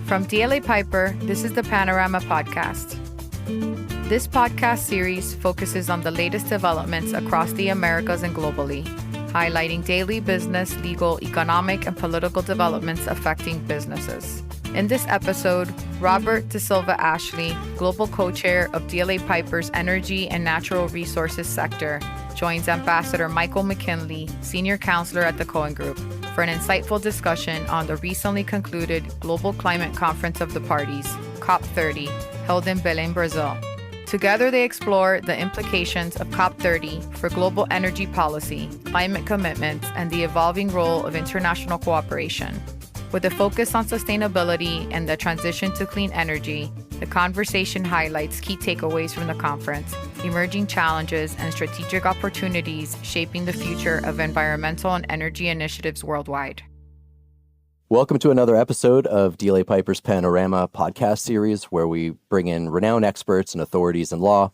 From DLA Piper, this is the Panorama Podcast. This podcast series focuses on the latest developments across the Americas and globally, highlighting daily business, legal, economic, and political developments affecting businesses. In this episode, Robert De Silva Ashley, Global Co-Chair of DLA Piper's Energy and Natural Resources sector, joins Ambassador Michael McKinley, Senior Counselor at the Cohen Group, for an insightful discussion on the recently concluded Global Climate Conference of the Parties, COP30, held in Belém, Brazil. Together, they explore the implications of COP30 for global energy policy, climate commitments, and the evolving role of international cooperation. With a focus on sustainability and the transition to clean energy, the conversation highlights key takeaways from the conference, emerging challenges, and strategic opportunities shaping the future of environmental and energy initiatives worldwide. Welcome to another episode of DLA Piper's Panorama podcast series, where we bring in renowned experts and authorities in law,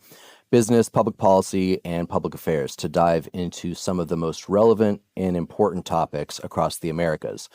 business, public policy, and public affairs to dive into some of the most relevant and important topics across the Americas.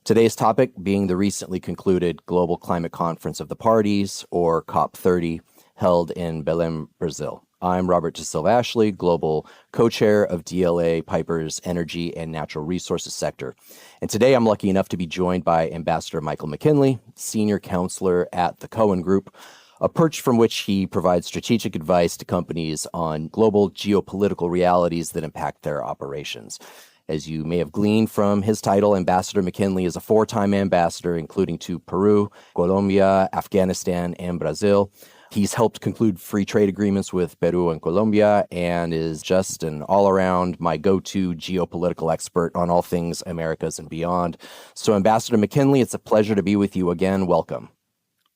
Today's topic being the recently concluded Global Climate Conference of the Parties, or COP30, held in Belém, Brazil. I'm Robert De Silva Ashley, Global Co-Chair of DLA Piper's Energy and Natural Resources sector. And today I'm lucky enough to be joined by Ambassador Michael McKinley, Senior Counselor at the Cohen Group, a perch from which he provides strategic advice to companies on global geopolitical realities that impact their operations. As you may have gleaned from his title, Ambassador McKinley is a four-time ambassador, including to Peru, Colombia, Afghanistan, and Brazil. He's helped conclude free trade agreements with Peru and Colombia and is just an all-around my go-to geopolitical expert on all things Americas and beyond. So, Ambassador McKinley, it's a pleasure to be with you again. Welcome.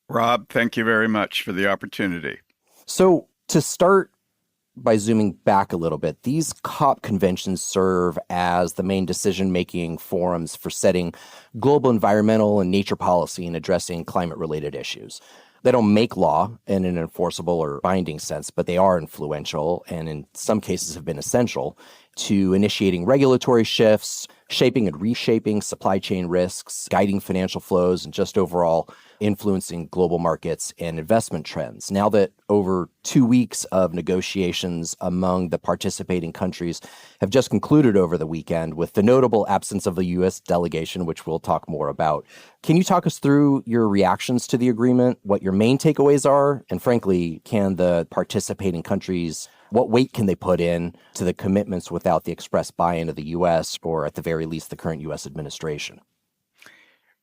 Rob, thank you very much for the opportunity. So, to start by zooming back a little bit, these COP conventions serve as the main decision-making forums for setting global environmental and nature policy and addressing climate-related issues. They don't make law in an enforceable or binding sense, but they are influential and in some cases have been essential to initiating regulatory shifts, shaping and reshaping supply chain risks, guiding financial flows, and just overall influencing global markets and investment trends. Now that over 2 weeks of negotiations among the participating countries have just concluded over the weekend, with the notable absence of the U.S. delegation, which we'll talk more about, can you talk us through your reactions to the agreement, what your main takeaways are, and frankly, can the participating countries, what weight can they put in to the commitments without the express buy-in of the U.S. or at the very least the current U.S. administration?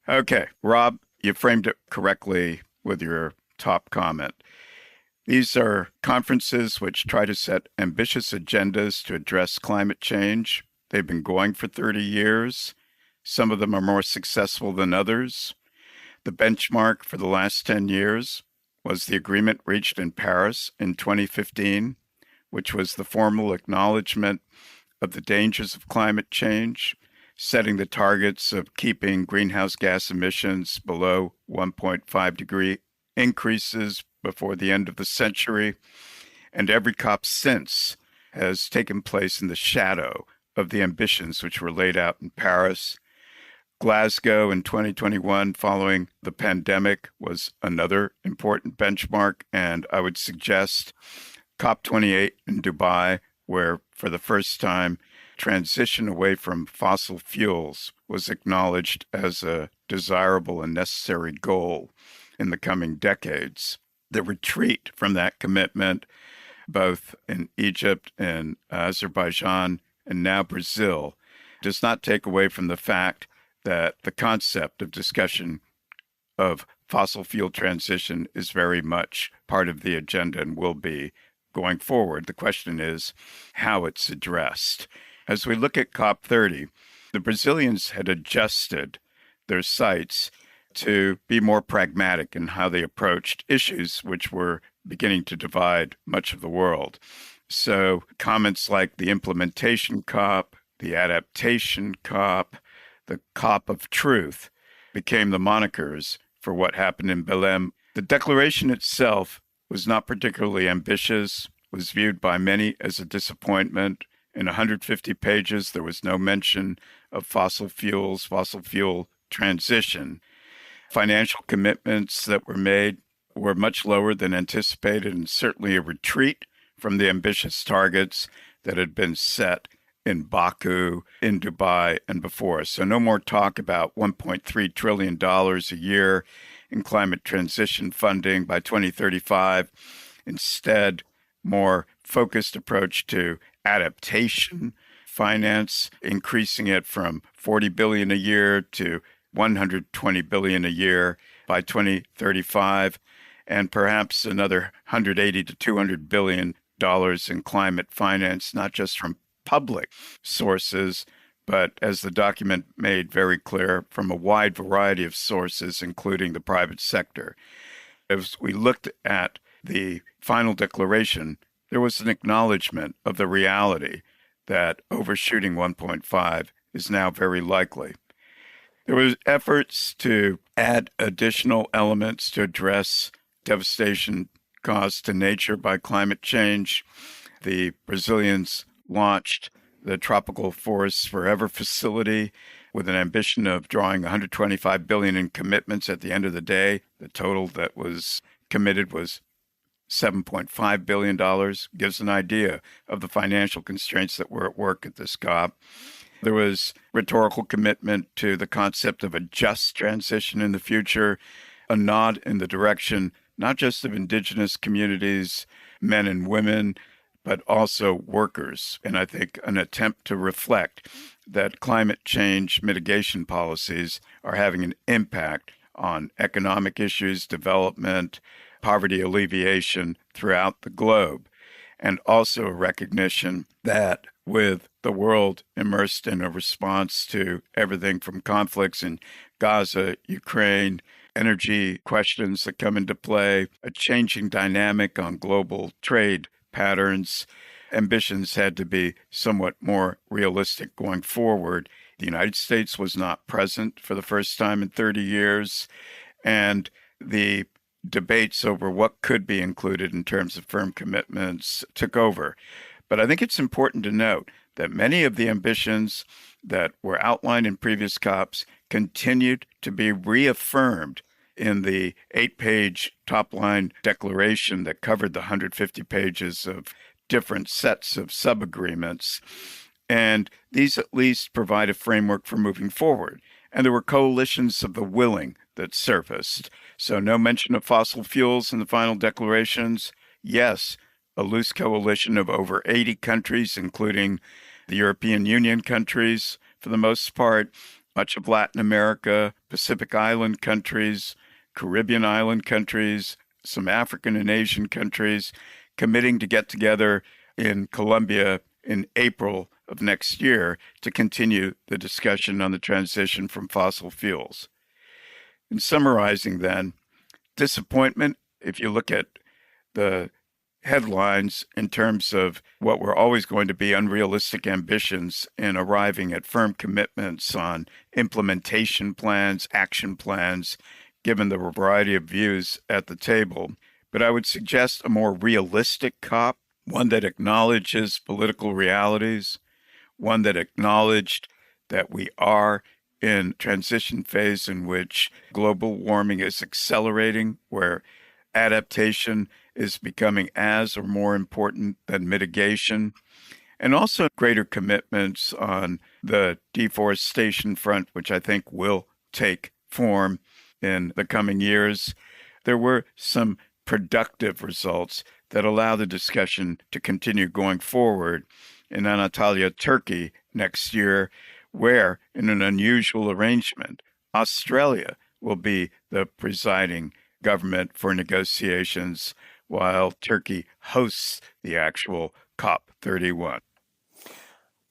Okay, Rob, you framed it correctly with your top comment. These are conferences which try to set ambitious agendas to address climate change. They've been going for 30 years. Some of them are more successful than others. The benchmark for the last 10 years was the agreement reached in Paris in 2015, which was the formal acknowledgement of the dangers of climate change, setting the targets of keeping greenhouse gas emissions below 1.5 degree increases before the end of the century. And every COP since has taken place in the shadow of the ambitions which were laid out in Paris. Glasgow in 2021, following the pandemic, was another important benchmark. And I would suggest COP28 in Dubai, where for the first time, transition away from fossil fuels was acknowledged as a desirable and necessary goal in the coming decades. The retreat from that commitment, both in Egypt and Azerbaijan and now Brazil, does not take away from the fact that the concept of discussion of fossil fuel transition is very much part of the agenda and will be going forward. The question is how it's addressed. As we look at COP30, the Brazilians had adjusted their sights to be more pragmatic in how they approached issues which were beginning to divide much of the world. So comments like the implementation COP, the adaptation COP, the COP of truth became the monikers for what happened in Belém. The declaration itself was not particularly ambitious, was viewed by many as a disappointment. In 150 pages, there was no mention of fossil fuels, fossil fuel transition. financial commitments that were made were much lower than anticipated, and certainly a retreat from the ambitious targets that had been set in Baku, in Dubai, and before. So no more talk about $1.3 trillion a year in climate transition funding by 2035. Instead, more focused approach to adaptation finance, increasing it from $40 billion a year to $120 billion a year by 2035, and perhaps another $180 to $200 billion in climate finance, not just from public sources, but as the document made very clear, from a wide variety of sources, including the private sector. As we looked at the final declaration, there was an acknowledgement of the reality that overshooting 1.5 is now very likely. There was efforts to add additional elements to address devastation caused to nature by climate change. The Brazilians launched the Tropical Forests Forever facility with an ambition of drawing $125 billion in commitments at the end of the day. The total that was committed was $7.5 billion, gives an idea of the financial constraints that were at work at this COP. There was rhetorical commitment to the concept of a just transition in the future, a nod in the direction not just of indigenous communities, men and women, but also workers. And I think an attempt to reflect that climate change mitigation policies are having an impact on economic issues, development, poverty alleviation throughout the globe, and also a recognition that with the world immersed in a response to everything from conflicts in Gaza, Ukraine, energy questions that come into play, a changing dynamic on global trade patterns, ambitions had to be somewhat more realistic going forward. The United States was not present for the first time in 30 years, and the debates over what could be included in terms of firm commitments took over. But I think it's important to note that many of the ambitions that were outlined in previous COPs continued to be reaffirmed in the 8-page top-line declaration that covered the 150 pages of different sets of sub-agreements. And these at least provide a framework for moving forward. And there were coalitions of the willing that surfaced. So no mention of fossil fuels in the final declarations. Yes, a loose coalition of over 80 countries, including the European Union countries, for the most part, much of Latin America, Pacific Island countries, Caribbean island countries, some African and Asian countries, committing to get together in Colombia in April of next year to continue the discussion on the transition from fossil fuels. In summarizing then, disappointment, if you look at the headlines in terms of what were always going to be unrealistic ambitions in arriving at firm commitments on implementation plans, action plans, given the variety of views at the table. But I would suggest a more realistic COP, one that acknowledges political realities, one that acknowledged that we are in transition phase in which global warming is accelerating, where adaptation is becoming as or more important than mitigation, and also greater commitments on the deforestation front, which I think will take form in the coming years. There were some productive results that allow the discussion to continue going forward in Antalya, Turkey next year, where, in an unusual arrangement, Australia will be the presiding government for negotiations while Turkey hosts the actual COP31.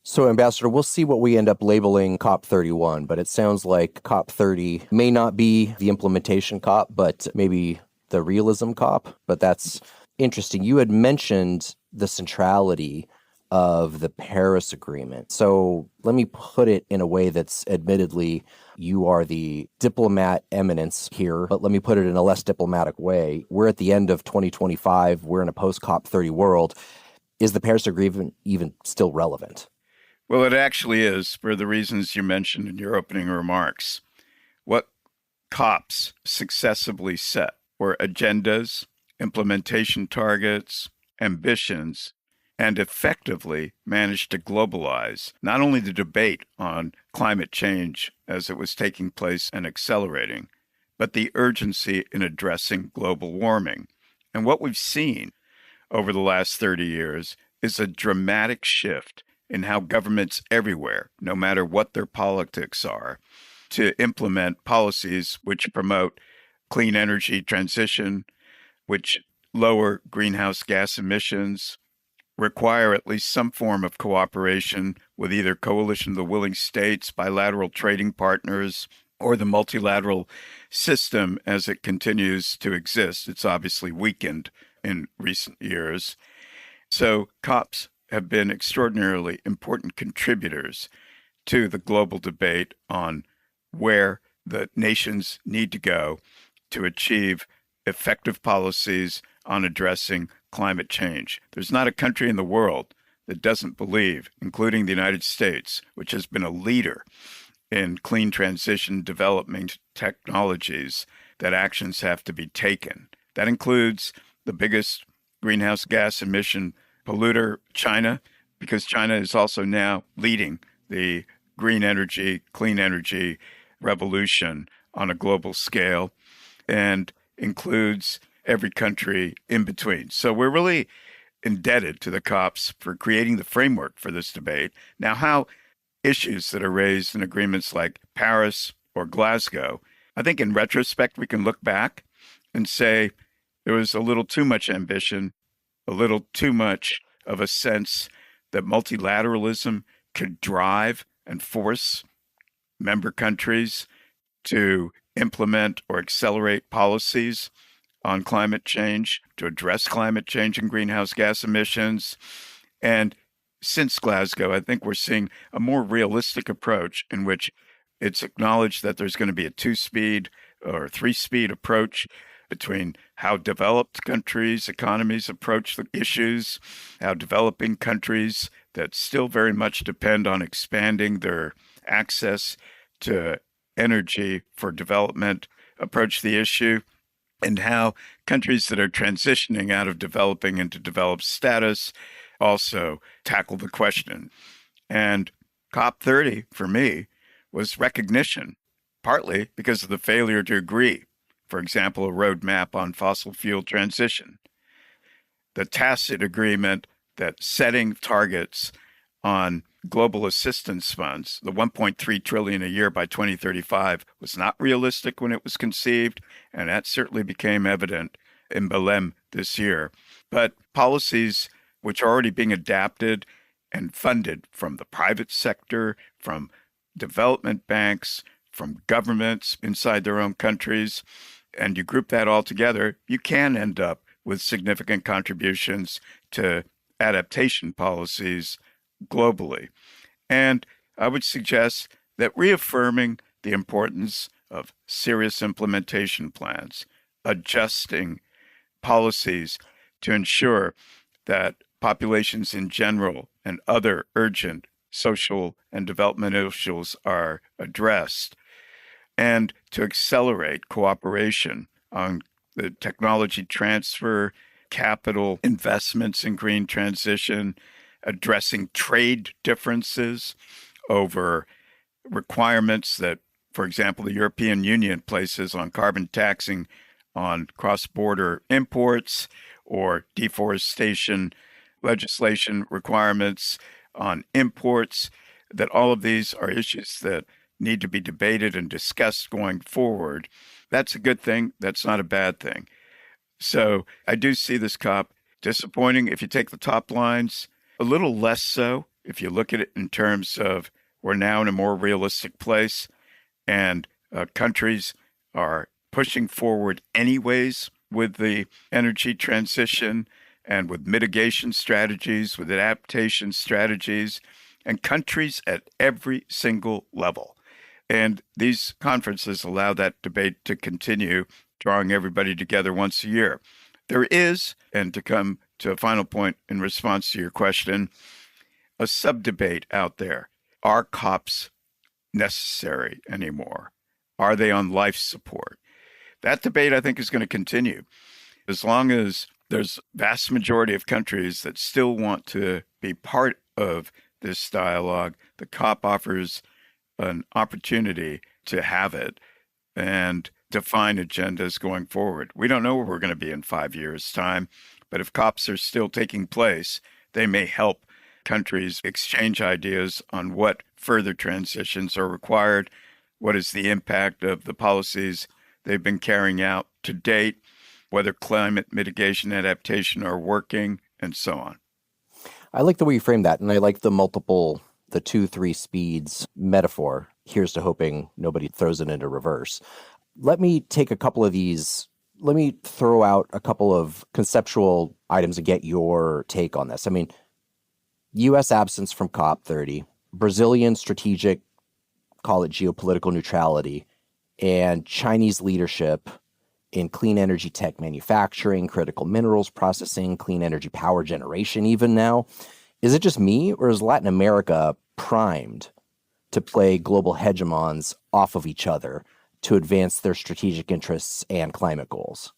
So, Ambassador, we'll see what we end up labeling COP31, but it sounds like COP30 may not be the implementation COP, but maybe the realism COP. But that's interesting. You had mentioned the centrality of the Paris Agreement. So let me put it in a way that's admittedly, you are the diplomat eminence here, but let me put it in a less diplomatic way. We're at the end of 2025. We're in a post-COP30 world. Is the Paris Agreement even still relevant? Well, it actually is, for the reasons you mentioned in your opening remarks. What COPs successively set were agendas, implementation targets, ambitions, and effectively managed to globalize not only the debate on climate change as it was taking place and accelerating, but the urgency in addressing global warming. And what we've seen over the last 30 years is a dramatic shift in how governments everywhere, no matter what their politics are, to implement policies which promote clean energy transition, which lower greenhouse gas emissions, require at least some form of cooperation with either coalition of the willing states, bilateral trading partners, or the multilateral system as it continues to exist. It's obviously weakened in recent years. So COPs have been extraordinarily important contributors to the global debate on where the nations need to go to achieve effective policies on addressing climate change. There's not a country in the world that doesn't believe, including the United States, which has been a leader in clean transition development technologies, that actions have to be taken. That includes the biggest greenhouse gas emission polluter, China, because China is also now leading the green energy, clean energy revolution on a global scale, and includes every country in between. So we're really indebted to the COPs for creating the framework for this debate. Now, how issues that are raised in agreements like Paris or Glasgow, I think in retrospect, we can look back and say there was a little too much ambition, a little too much of a sense that multilateralism could drive and force member countries to implement or accelerate policies on climate change, to address climate change and greenhouse gas emissions. And since Glasgow, I think we're seeing a more realistic approach in which it's acknowledged that there's going to be a two-speed or three-speed approach between how developed countries, economies approach the issues, how developing countries that still very much depend on expanding their access to energy for development approach the issue, and how countries that are transitioning out of developing into developed status also tackle the question. And COP30, for me, was recognition, partly because of the failure to agree, for example, a roadmap on fossil fuel transition. The tacit agreement that setting targets on global assistance funds, the 1.3 trillion a year by 2035, was not realistic when it was conceived, and that certainly became evident in Belém this year. But policies which are already being adapted and funded from the private sector, from development banks, from governments inside their own countries, and you group that all together, you can end up with significant contributions to adaptation policies globally. And I would suggest that reaffirming the importance of serious implementation plans, adjusting policies to ensure that populations in general and other urgent social and development issues are addressed, and to accelerate cooperation on the technology transfer, capital investments in green transition, addressing trade differences over requirements that, for example, the European Union places on carbon taxing on cross-border imports, or deforestation legislation requirements on imports, that all of these are issues that need to be debated and discussed going forward. That's a good thing. That's not a bad thing. So I do see this COP disappointing if you take the top lines, a little less so if you look at it in terms of we're now in a more realistic place, and countries are pushing forward anyways with the energy transition and with mitigation strategies, with adaptation strategies, and countries at every single level. And these conferences allow that debate to continue, drawing everybody together once a year. There is, and to come to a final point in response to your question, a sub-debate out there. Are COPs necessary anymore? Are they on life support? That debate, I think, is going to continue. As long as there's vast majority of countries that still want to be part of this dialogue, the COP offers an opportunity to have it and define agendas going forward. We don't know where we're going to be in 5 years' time, but if COPs are still taking place, they may help countries exchange ideas on what further transitions are required, what is the impact of the policies they've been carrying out to date, whether climate mitigation adaptation are working, and so on. I like the way you frame that, and I like the 2-3 speeds metaphor. Here's to hoping nobody throws it into reverse. Let me take a couple of these. Let me throw out a couple of conceptual items and get your take on this. I mean, U.S. absence from COP30, Brazilian strategic, call it geopolitical neutrality, and Chinese leadership in clean energy tech manufacturing, critical minerals processing, clean energy power generation even now. Is it just me, or is Latin America primed to play global hegemons off of each other to advance their strategic interests and climate goals?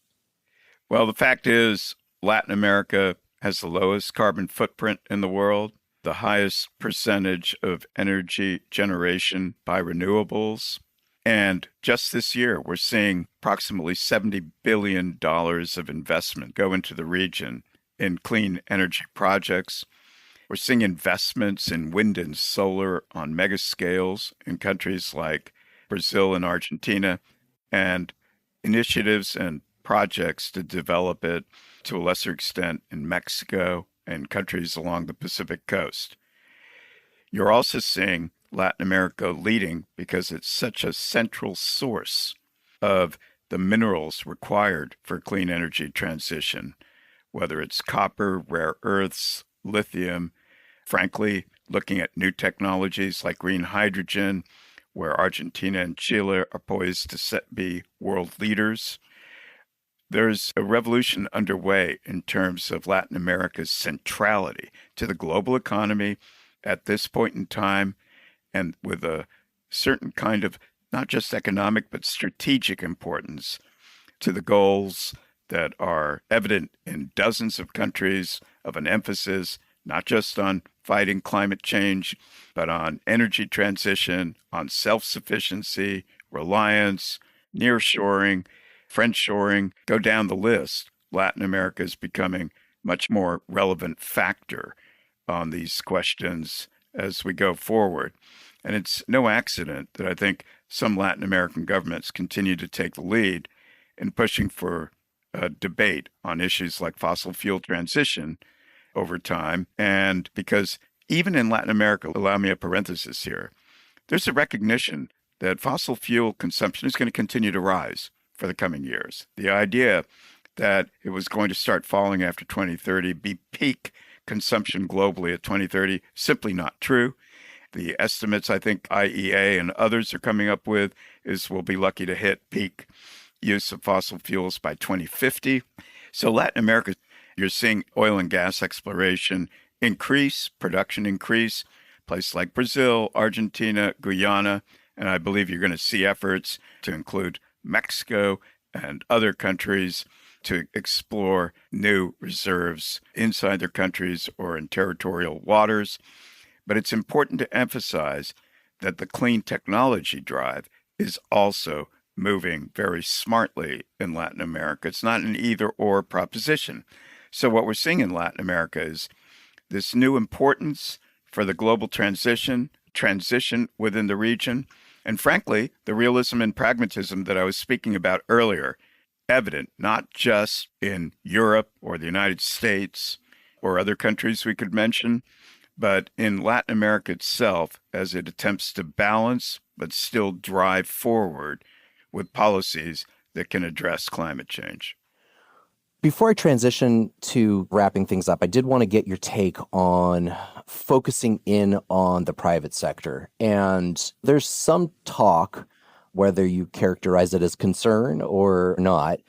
Well, the fact is Latin America has the lowest carbon footprint in the world, the highest percentage of energy generation by renewables. And just this year, we're seeing approximately $70 billion of investment go into the region in clean energy projects. We're seeing investments in wind and solar on mega scales in countries like Brazil and Argentina, and initiatives and projects to develop it to a lesser extent in Mexico and countries along the Pacific coast. You're also seeing Latin America leading because it's such a central source of the minerals required for clean energy transition, whether it's copper, rare earths, lithium, frankly, looking at new technologies like green hydrogen, where Argentina and Chile are poised to be world leaders. There's a revolution underway in terms of Latin America's centrality to the global economy at this point in time, and with a certain kind of not just economic but strategic importance to the goals that are evident in dozens of countries of an emphasis not just on fighting climate change, but on energy transition, on self-sufficiency, reliance, nearshoring, friendshoring, go down the list. Latin America is becoming much more relevant factor on these questions as we go forward. And it's no accident that I think some Latin American governments continue to take the lead in pushing for a debate on issues like fossil fuel transition over time. And because even in Latin America, allow me a parenthesis here, there's a recognition that fossil fuel consumption is going to continue to rise for the coming years. The idea that it was going to start falling after 2030, be peak consumption globally at 2030, simply not true. The estimates I think IEA and others are coming up with is we'll be lucky to hit peak use of fossil fuels by 2050. So Latin America, you're seeing oil and gas exploration increase, production increase, places like Brazil, Argentina, Guyana, and I believe you're going to see efforts to include Mexico and other countries to explore new reserves inside their countries or in territorial waters. But it's important to emphasize that the clean technology drive is also moving very smartly in Latin America. It's not an either-or proposition. So what we're seeing in Latin America is this new importance for the global transition within the region, and frankly, the realism and pragmatism that I was speaking about earlier, evident not just in Europe or the United States or other countries we could mention, but in Latin America itself as it attempts to balance but still drive forward with policies that can address climate change. Before I transition to wrapping things up, I did want to get your take on focusing in on the private sector. And there's some talk, whether you characterize it as concern or not,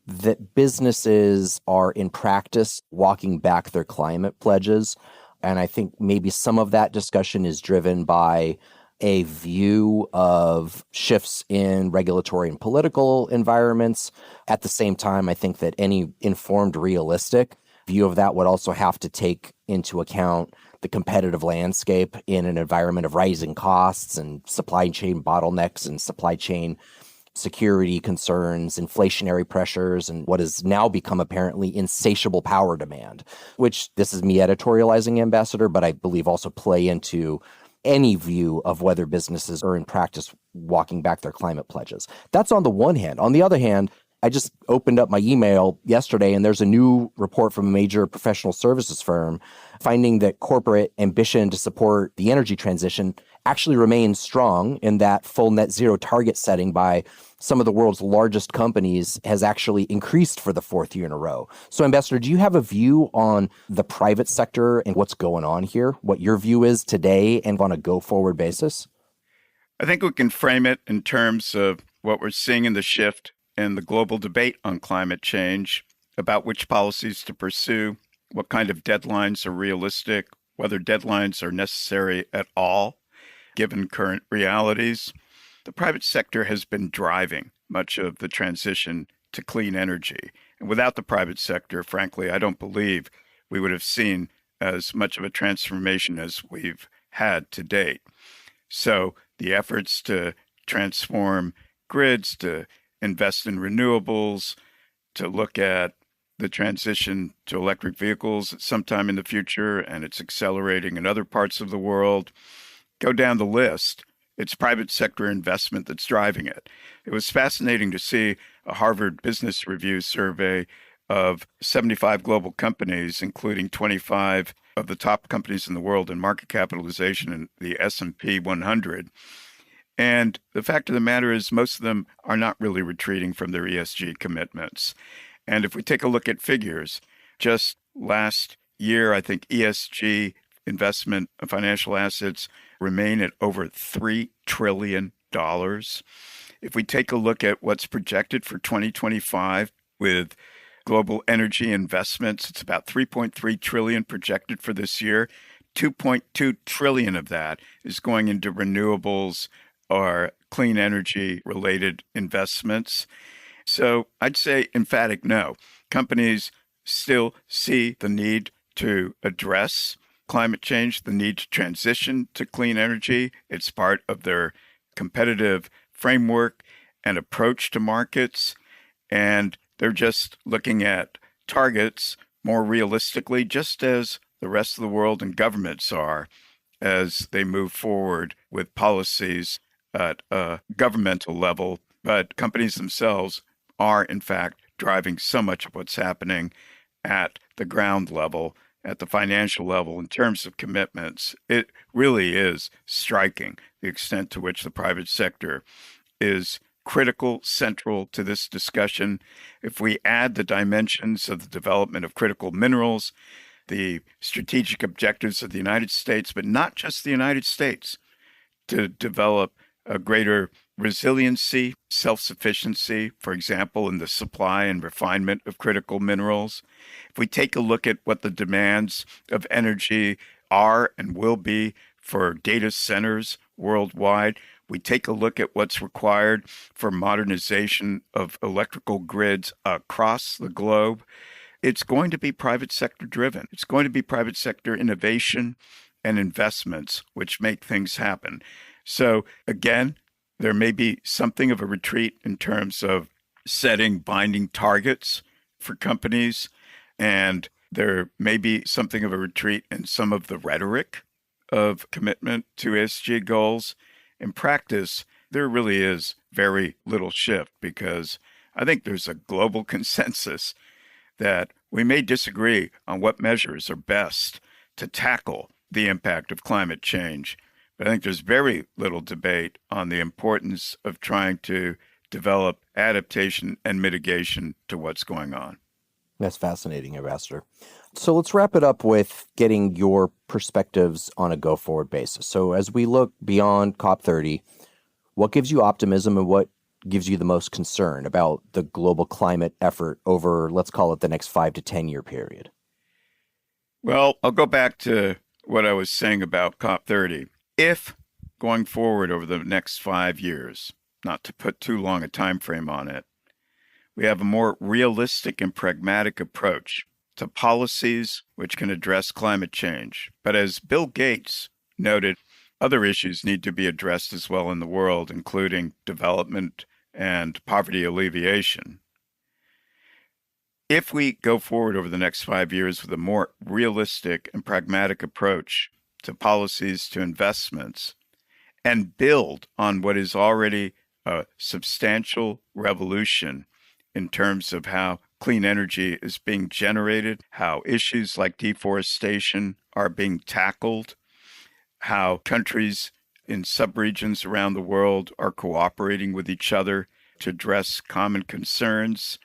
that businesses are in practice walking back their climate pledges. And I think maybe some of that discussion is driven by a view of shifts in regulatory and political environments. At the same time, I think that any informed, realistic view of that would also have to take into account the competitive landscape in an environment of rising costs and supply chain bottlenecks and supply chain security concerns, inflationary pressures, and what has now become apparently insatiable power demand, which this is me editorializing, Ambassador, but I believe also play into any view of whether businesses are in practice walking back their climate pledges. That's on the one hand. On the other hand, I just opened up my email yesterday, and there's a new report from a major professional services firm finding that corporate ambition to support the energy transition actually remains strong, in that full net zero target setting by some of the world's largest companies has actually increased for the fourth year in a row. So, Ambassador, do you have a view on the private sector and what's going on here, what your view is today and on a go-forward basis? I think we can frame it in terms of what we're seeing in the shift in the global debate on climate change, about which policies to pursue, what kind of deadlines are realistic, whether deadlines are necessary at all, given current realities. The private sector has been driving much of the transition to clean energy. And without the private sector, frankly, I don't believe we would have seen as much of a transformation as we've had to date. So the efforts to transform grids, to invest in renewables, to look at the transition to electric vehicles sometime in the future, and it's accelerating in other parts of the world. Go down the list. It's private sector investment that's driving it. It was fascinating to see a Harvard Business Review survey of 75 global companies, including 25 of the top companies in the world in market capitalization in the S&P 100. And the fact of the matter is most of them are not really retreating from their ESG commitments. And if we take a look at figures, just last year, I think ESG investment of financial assets remain at over $3 trillion. If we take a look at what's projected for 2025 with global energy investments, it's about $3.3 trillion projected for this year. $2.2 trillion of that is going into renewables or clean energy related investments. So I'd say emphatic no. Companies still see the need to address climate change, the need to transition to clean energy. It's part of their competitive framework and approach to markets. And they're just looking at targets more realistically, just as the rest of the world and governments are, as they move forward with policies at a governmental level. But companies themselves are, in fact, driving so much of what's happening at the ground level, at the financial level, in terms of commitments. It really is striking the extent to which the private sector is critical, central to this discussion. If we add the dimensions of the development of critical minerals, the strategic objectives of the United States, but not just the United States, to develop a greater resiliency, self-sufficiency, for example, in the supply and refinement of critical minerals. If we take a look at what the demands of energy are and will be for data centers worldwide, we take a look at what's required for modernization of electrical grids across the globe, it's going to be private sector driven. It's going to be private sector innovation and investments which make things happen. So again, there may be something of a retreat in terms of setting binding targets for companies, and there may be something of a retreat in some of the rhetoric of commitment to ESG goals. In practice, there really is very little shift, because I think there's a global consensus that we may disagree on what measures are best to tackle the impact of climate change. But I think there's very little debate on the importance of trying to develop adaptation and mitigation to what's going on. That's fascinating, Ambassador. So let's wrap it up with getting your perspectives on a go-forward basis. So as we look beyond COP30, what gives you optimism and what gives you the most concern about the global climate effort over, let's call it, the next 5 to 10 year period? Well, I'll go back to what I was saying about COP30. If going forward over the next 5 years, not to put too long a time frame on it, we have a more realistic and pragmatic approach to policies which can address climate change. But as Bill Gates noted, other issues need to be addressed as well in the world, including development and poverty alleviation. If we go forward over the next 5 years with a more realistic and pragmatic approach to policies, to investments, and build on what is already a substantial revolution in terms of how clean energy is being generated, how issues like deforestation are being tackled, how countries in subregions around the world are cooperating with each other to address common concerns,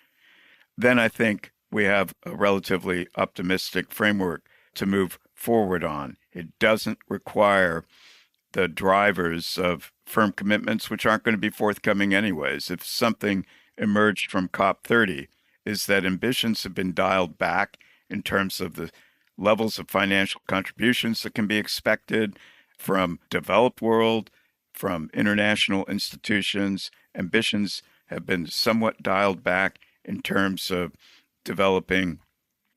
then I think we have a relatively optimistic framework to move forward on. It doesn't require the drivers of firm commitments, which aren't going to be forthcoming anyways. If something emerged from COP30 is that ambitions have been dialed back in terms of the levels of financial contributions that can be expected from developed world, from international institutions. Ambitions have been somewhat dialed back in terms of developing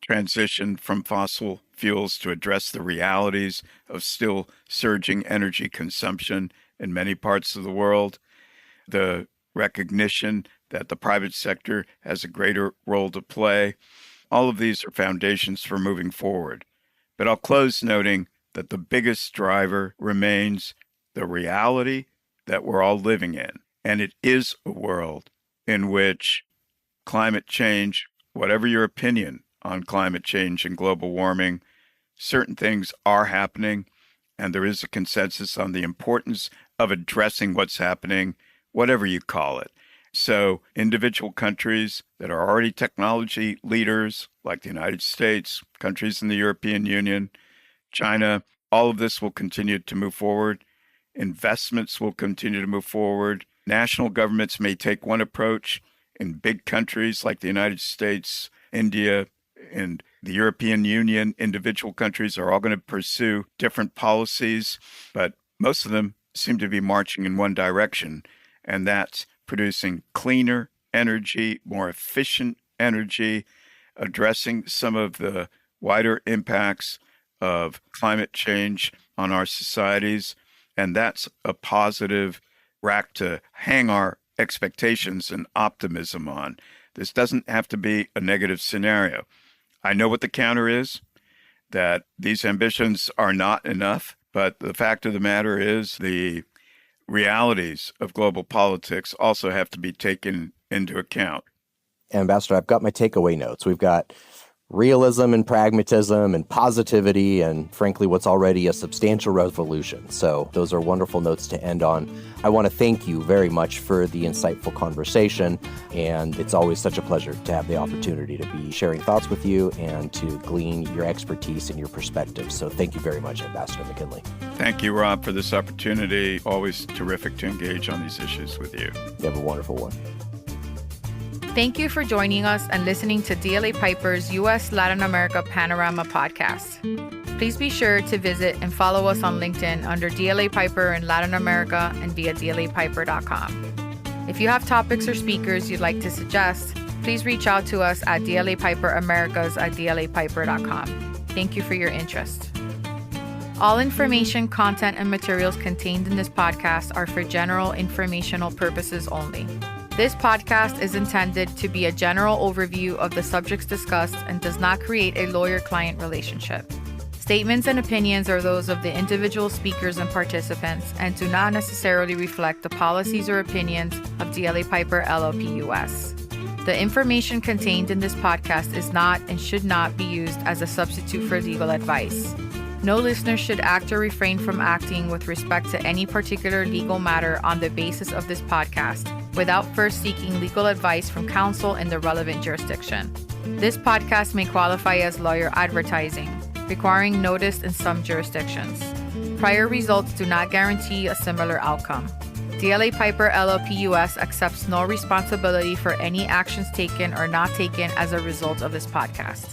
transition from fossil fuels to address the realities of still surging energy consumption in many parts of the world. The recognition that the private sector has a greater role to play. All of these are foundations for moving forward. But I'll close noting that the biggest driver remains the reality that we're all living in. And it is a world in which climate change, whatever your opinion on climate change and global warming, certain things are happening, and there is a consensus on the importance of addressing what's happening, whatever you call it. So individual countries that are already technology leaders, like the United States, countries in the European Union, China, all of this will continue to move forward. Investments will continue to move forward. National governments may take one approach. In big countries like the United States, India, and the European Union, individual countries are all going to pursue different policies, but most of them seem to be marching in one direction, and that's producing cleaner energy, more efficient energy, addressing some of the wider impacts of climate change on our societies. And that's a positive rack to hang our expectations and optimism on. This doesn't have to be a negative scenario. I know what the counter is, that these ambitions are not enough, but the fact of the matter is the realities of global politics also have to be taken into account. Ambassador, I've got my takeaway notes. We've got realism and pragmatism and positivity and, frankly, what's already a substantial revolution. So those are wonderful notes to end on. I want to thank you very much for the insightful conversation, and it's always such a pleasure to have the opportunity to be sharing thoughts with you and to glean your expertise and your perspective. So thank you very much, Ambassador McKinley. Thank you, Rob, for this opportunity. Always terrific to engage on these issues with you. You have a wonderful one. Thank you for joining us and listening to DLA Piper's U.S. Latin America Panorama podcast. Please be sure to visit and follow us on LinkedIn under DLA Piper in Latin America and via dlapiper.com. If you have topics or speakers you'd like to suggest, please reach out to us at dlapiper.americas@dlapiper.com. Thank you for your interest. All information, content, and materials contained in this podcast are for general informational purposes only. This podcast is intended to be a general overview of the subjects discussed and does not create a lawyer-client relationship. Statements and opinions are those of the individual speakers and participants and do not necessarily reflect the policies or opinions of DLA Piper LLP US. The information contained in this podcast is not and should not be used as a substitute for legal advice. No listener should act or refrain from acting with respect to any particular legal matter on the basis of this podcast without first seeking legal advice from counsel in the relevant jurisdiction. This podcast may qualify as lawyer advertising, requiring notice in some jurisdictions. Prior results do not guarantee a similar outcome. DLA Piper LLP US accepts no responsibility for any actions taken or not taken as a result of this podcast.